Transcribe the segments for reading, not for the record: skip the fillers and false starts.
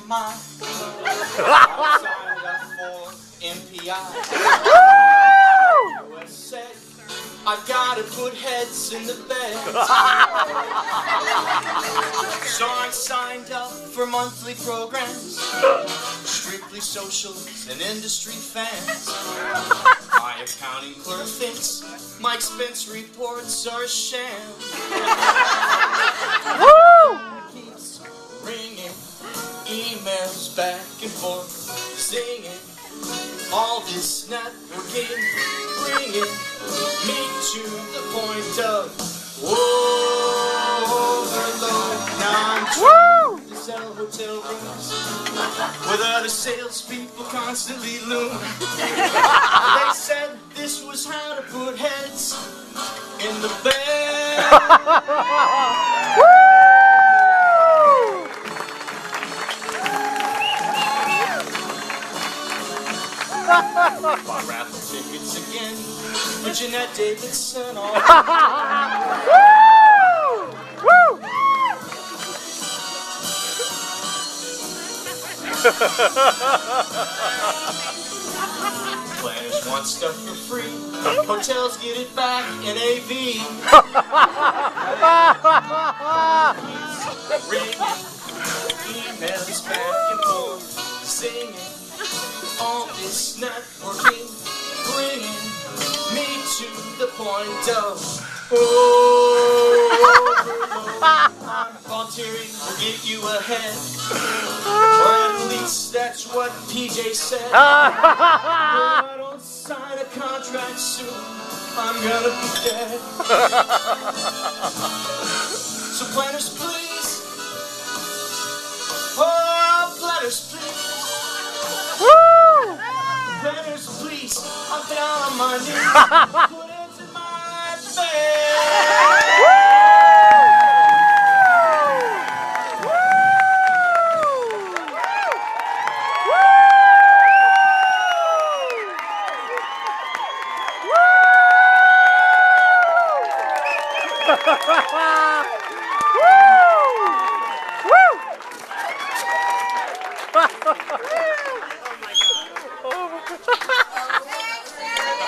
my signed up for MPI. US said I gotta put heads in the bed. So I signed up for monthly programs, strictly socials and industry fans. My accounting clerk thinks my expense reports are a sham. Keeps ringing, emails back and forth, singing. All this networking, bringing me to the point of overload. Now I'm trying to sell hotel rooms where the other salespeople constantly loom. They said this was how to put heads in the bed. Bought raffle tickets again for Jeanette Davidson. Woo! Woo! Planners want stuff for free. Hotels get it back in AV. Ringing, emails back and forth, singing. All this networking, bringing me to the point of overload. I'm volunteering to get you ahead, or at least that's what PJ said. If I don't sign a contract soon, I'm gonna be dead. So planners, please. Oh, planners, please. Planners, please, I'm down on my knees. Put it in my bed.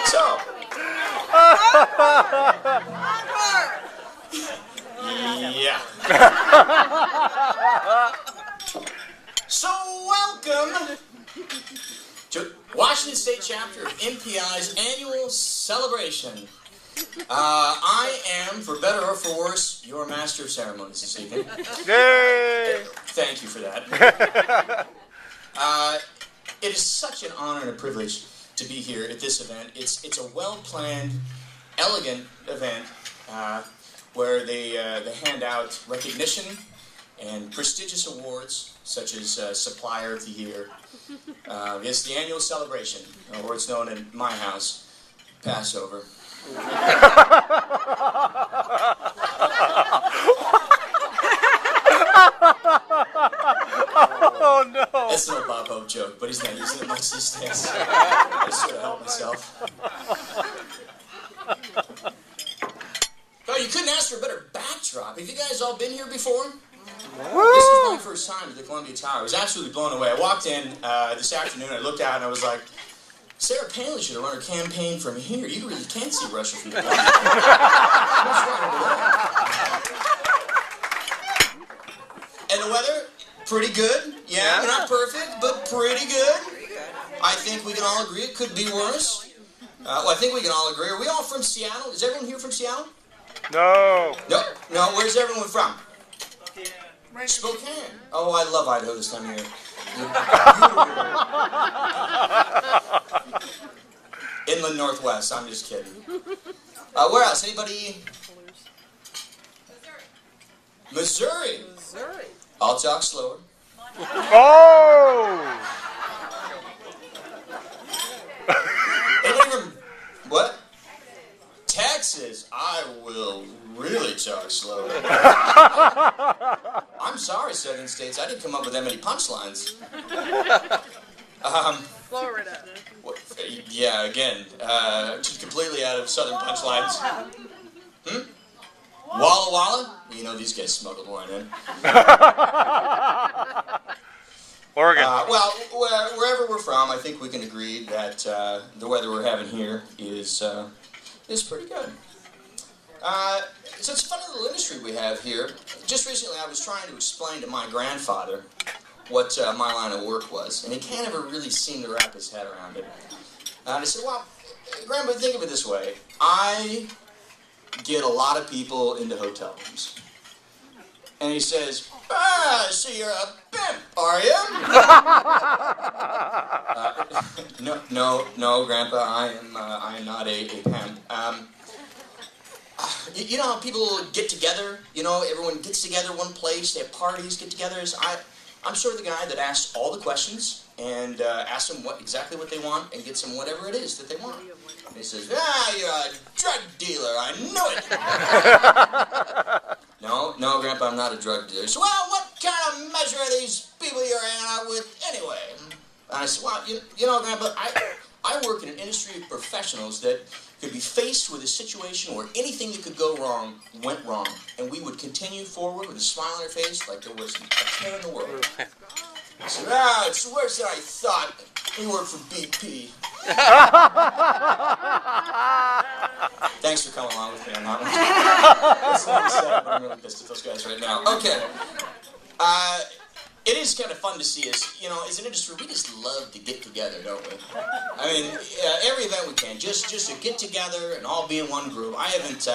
So, yeah. So, welcome to Washington State Chapter of MPI's annual celebration. I am, for better or for worse, your master of ceremonies this evening. Yay! Thank you for that. It is such an honor and a privilege to be here at this event. It's a well-planned, elegant event where they hand out recognition and prestigious awards such as Supplier of the Year. It's the annual celebration, or it's known in my house, Passover. Oh no! That's not a Bob Hope joke, but he's not using it much these days. I just sort of help myself. Oh, you couldn't ask for a better backdrop. Have you guys all been here before? This is my first time at the Columbia Tower. I was absolutely blown away. I walked in this afternoon, I looked out, and I was like, Sarah Palin should have run her campaign from here. You really can't see Russia from the top. What's wrong with that? And the weather, pretty good. Yeah, not perfect, but pretty good. I think we can all agree it could be worse. Well, I think we can all agree. Are we all from Seattle? Is everyone here from Seattle? No. No. Where's everyone from? Spokane. Oh, I love Idaho this time of year. Inland Northwest. I'm just kidding. Where else? Anybody? Missouri. I'll talk slower. Oh! Anybody from what? Texas. I will really talk slower. I'm sorry, Southern States. I didn't come up with that many punchlines. Florida. Yeah, again, just completely out of Southern punchlines. Walla Walla? You know these guys smuggled wine in. Oregon. Well, wherever we're from, I think we can agree that the weather we're having here is pretty good. So it's a fun little industry we have here. Just recently, I was trying to explain to my grandfather what my line of work was, and he can't ever really seem to wrap his head around it. And I said, well, Grandpa, think of it this way. I get a lot of people into hotel rooms. And he says, so you're a pimp, are you? No, Grandpa, I am not a pimp. You know how people get together? You know, everyone gets together one place, they have parties, get-togethers. I'm sort of the guy that asks all the questions and asks them exactly what they want and gets them whatever it is that they want. And he says, you're a drug dealer, I know it. No, Grandpa, I'm not a drug dealer. So, well, what kind of measure are these people you're hanging out with anyway? And I said, well, you know, Grandpa, I work in an industry of professionals that could be faced with a situation where anything that could go wrong went wrong, and we would continue forward with a smile on our face like there wasn't a care in the world. I said, it's worse than I thought. We work for BP. Thanks for coming along with me on that one. That's not sad, but I'm really pissed at those guys right now. Okay. It is kind of fun to see us, you know, as an industry, we just love to get together, don't we? I mean, every event we can, just to get together and all be in one group. I haven't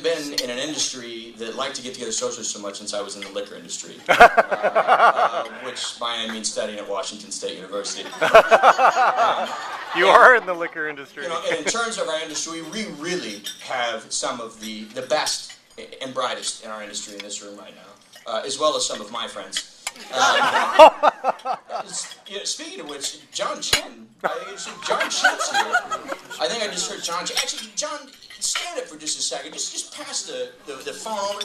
been in an industry that liked to get together socially so much since I was in the liquor industry, which by any means studying at Washington State University. You are in the liquor industry. You know, and in terms of our industry, we really have some of the best and brightest in our industry in this room right now, as well as some of my friends. Speaking of which, John Chen. John Chen's here. I think I just heard John Chen. Actually, John, stand up for just a second. Just pass the phone over.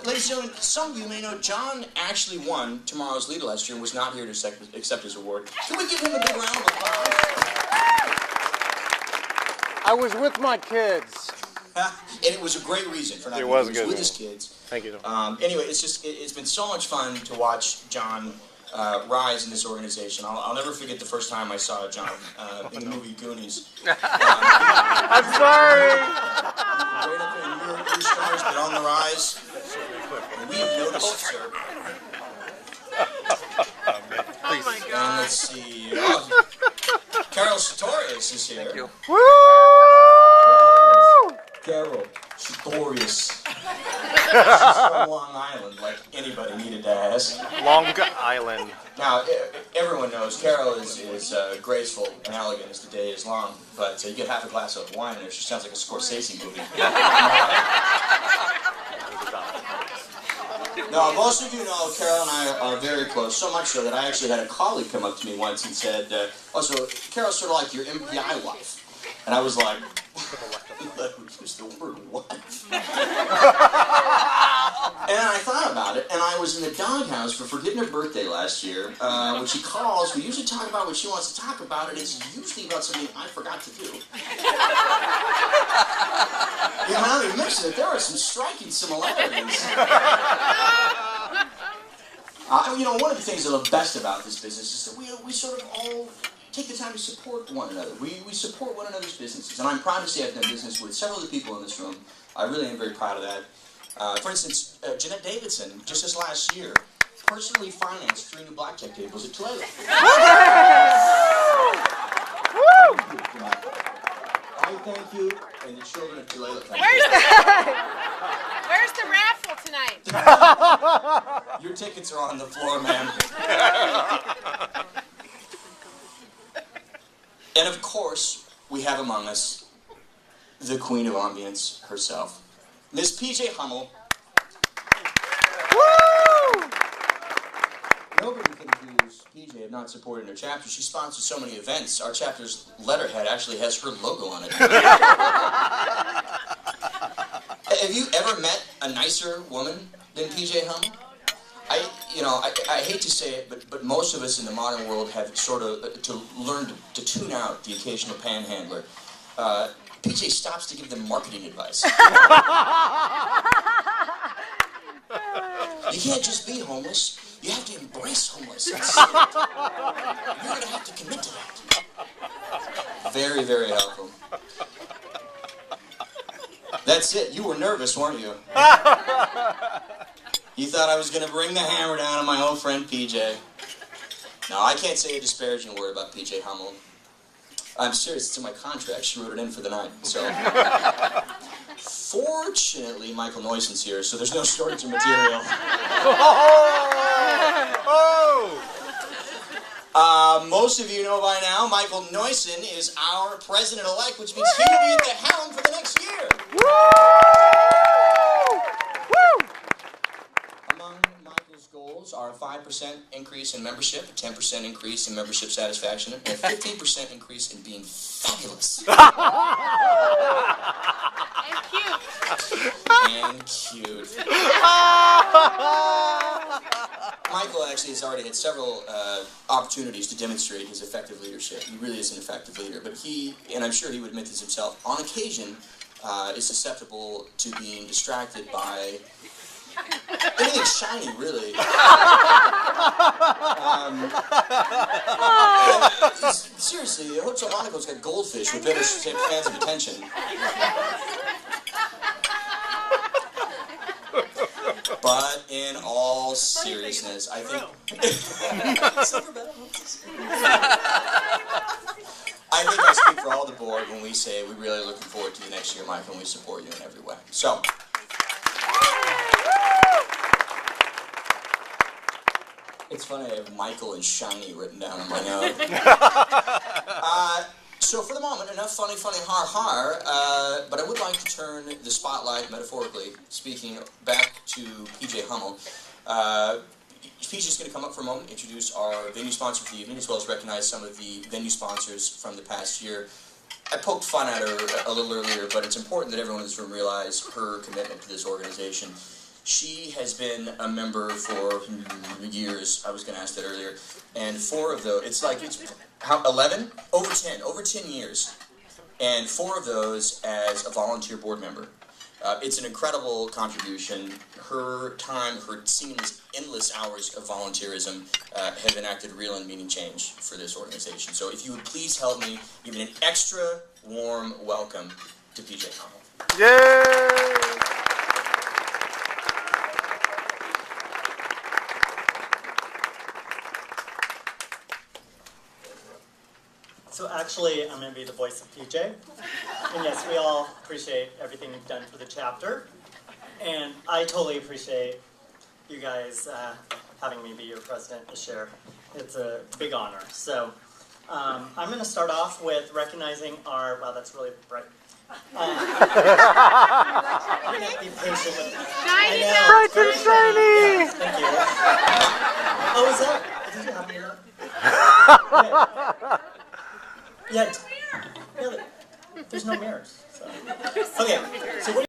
Ladies and gentlemen, some of you may know John actually won tomorrow's leader last year and was not here to accept his award. Can we give him a big round of applause? I was with my kids. And it was a great reason for not being with his kids. Thank you. Anyway, it's been so much fun to watch John rise in this organization. I'll never forget the first time I saw John in the movie Goonies. I'm sorry. Right up in your stars, but on the rise. And we have noticed, sir. Oh my God. And let's see. Carol Sartorius is here. Thank you. Woo! Carol Sartorius. She's from Long Island, like anybody needed to ask. Long Island. Now, everyone knows Carol is graceful and elegant as the day is long, but you get half a glass of wine and she sounds like a Scorsese movie. Now, most of you know Carol and I are very close, so much so that I actually had a colleague come up to me once and said, so Carol's sort of like your MPI wife. And I was like, use the word wife. And I thought about it, and I was in the doghouse for forgetting her birthday last year. When she calls, we usually talk about what she wants to talk about, and it's usually about something I forgot to do. You know, now that you mention it, there are some striking similarities. You know, one of the things I love best about this business is that we sort of all take the time to support one another. We support one another's businesses, and I'm proud to say I've done business with several of the people in this room. I really am very proud of that. For instance, Jeanette Davidson, just this last year, personally financed 3 new blackjack tables at Tulalip. I thank you, and the children of Tulalip thank you. Where's the raffle tonight? Your tickets are on the floor, ma'am. And of course, we have among us the Queen of Ambience herself, Miss P.J. Hummel. Woo! Nobody can accuse P.J. of not supporting her chapter. She sponsors so many events. Our chapter's letterhead actually has her logo on it. Have you ever met a nicer woman than P.J. Hummel? I hate to say it, but most of us in the modern world have sort of to learn to tune out the occasional panhandler. PJ stops to give them marketing advice. You can't just be homeless. You have to embrace homeless. You're going to have to commit to that. Very, very helpful. That's it. You were nervous, weren't you? You thought I was going to bring the hammer down on my old friend PJ. No, I can't say a disparaging word about PJ Hummel. I'm serious. It's in my contract. She wrote it in for the night. So, fortunately, Michael Neuson's here, so there's no shortage of material. Most of you know by now, Michael Neuson is our president-elect, which means he will be at the helm for the next year. Among Michael's goals are a 5% increase in membership, a 10% increase in membership satisfaction, and a 15% increase in being fabulous. And cute. Michael actually has already had several opportunities to demonstrate his effective leadership. He really is an effective leader, but he, and I'm sure he would admit this himself, on occasion is susceptible to being distracted by anything shiny, really. Seriously, Hotel Monaco's got goldfish with better fans of attention. But in all seriousness, I think I speak for all the board when we say we're really looking forward to the next year, Michael, and we support you in every way. So, it's funny, I have Michael and Shiny written down on my note. So for the moment, enough funny, har, but I would like to turn the spotlight, metaphorically speaking, back to PJ Hummel. PJ's going to come up for a moment, introduce our venue sponsor for the evening, as well as recognize some of the venue sponsors from the past year. I poked fun at her a little earlier, but it's important that everyone in this room realize her commitment to this organization. She has been a member for years. I was going to ask that earlier. And 4 of those, it's 11? Over 10 years. And 4 of those as a volunteer board member. It's an incredible contribution. Her time, her seamless, endless hours of volunteerism have enacted real and meaning change for this organization. So if you would please help me give an extra warm welcome to PJ Hummel. Yay! So actually, I'm going to be the voice of PJ. And yes, we all appreciate everything you've done for the chapter. And I totally appreciate you guys having me be your president this year. It's a big honor. So I'm going to start off with recognizing our, wow, that's really bright. I'm going to be patient with Shiny, Bright and shiny! Yes, thank you. Oh, is that? Did you have me up? Yeah, there's no mirrors. So. Okay, so what